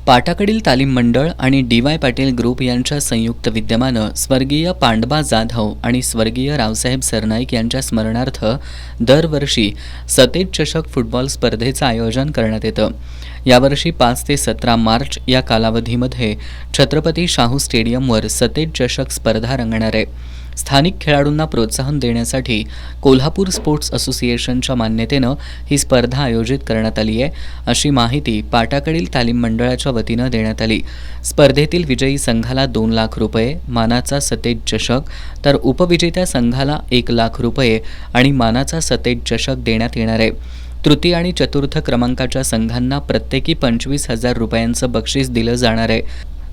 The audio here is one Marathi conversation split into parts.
पाटाकडील तालीम मंडळ आणि डी.वाय. पाटील ग्रुप यांच्या संयुक्त विद्यमानं स्वर्गीय पांडबा जाधव आणि स्वर्गीय रावसाहेब सरनाईक यांच्या स्मरणार्थ दरवर्षी सतेज चषक फुटबॉल स्पर्धेचं आयोजन करण्यात येतं. यावर्षी 5 ते 17 मार्च या कालावधीमध्ये छत्रपती शाहू स्टेडियमवर सतेज चषक स्पर्धा रंगणार आहे. स्थानिक खेळाडूंना प्रोत्साहन देण्यासाठी कोल्हापूर स्पोर्ट्स असोसिएशनच्या मान्यतेनं ही स्पर्धा आयोजित करण्यात आली आहे, अशी माहिती पाटाकडील तालीम मंडळाच्या वतीनं देण्यात आली. स्पर्धेतील विजयी संघाला 2 लाख रुपये, मानाचा सतेज चषक, तर उपविजेत्या संघाला 1 लाख रुपये आणि मानाचा सतेज चषक देण्यात येणार आहे. तृतीय आणि चतुर्थ क्रमांकाच्या संघांना प्रत्येकी 25,000 रुपयांचं बक्षीस दिलं जाणार आहे.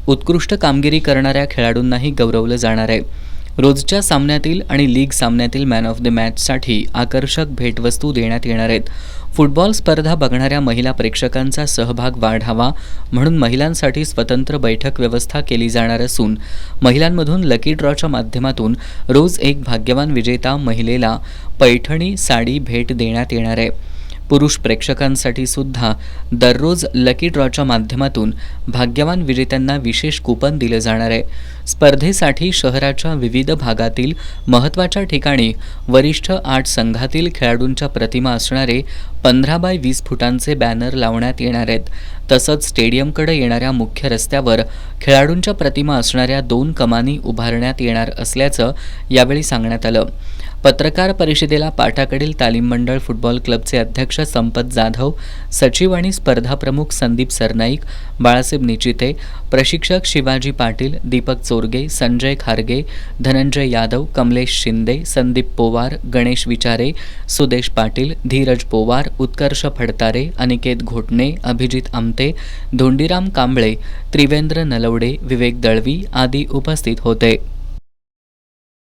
उत्कृष्ट कामगिरी करणाऱ्या खेळाडूंनाही गौरवलं जाणार आहे. रोजच्या सामन्यातील आणि लीग सामन्यातील मॅन ऑफ द मॅचसाठी आकर्षक भेटवस्तू देण्यात येणार आहेत. फुटबॉल स्पर्धा बघणाऱ्या महिला प्रेक्षकांचा सहभाग वाढावा म्हणून महिलांसाठी स्वतंत्र बैठक व्यवस्था केली जाणार असून महिलांमधून लकी ड्रॉच्या माध्यमातून रोज एक भाग्यवान विजेता महिलेला पैठणी साडी भेट देण्यात येणार आहे. पुरुष प्रेक्षकांसाठी सुद्धा दररोज लकी ड्रॉच्या माध्यमातून भाग्यवान विजेत्यांना विशेष कूपन दिलं जाणार आहे. स्पर्धेसाठी शहराच्या विविध भागातील महत्त्वाच्या ठिकाणी वरिष्ठ 8 संघातील खेळाडूंच्या प्रतिमा असणारे 15 बाय 20 फुटांचे बॅनर लावण्यात येणार आहेत. तसंच स्टेडियमकडे येणाऱ्या मुख्य रस्त्यावर खेळाडूंच्या प्रतिमा असणाऱ्या 2 कमानी उभारण्यात येणार असल्याचं यावेळी सांगण्यात आलं. पत्रकार परिषदेला पाटाकडील तालीम मंडळ फुटबॉल क्लबचे अध्यक्ष संपत जाधव, सचिव आणि स्पर्धा प्रमुख संदीप सरनाईक, बाळासाहेब निचिते, प्रशिक्षक शिवाजी पाटील, दीपक चोरगे, संजय खारगे, धनंजय यादव, कमलेश शिंदे, संदीप पोवार, गणेश विचारे, सुदेश पाटील, धीरज पोवार, उत्कर्ष फडतारे, अनिकेत घोटणे, अभिजित आमते, धोंडीराम कांबळे, त्रिवेंद्र नलवडे, विवेक दळवी आदी उपस्थित होते.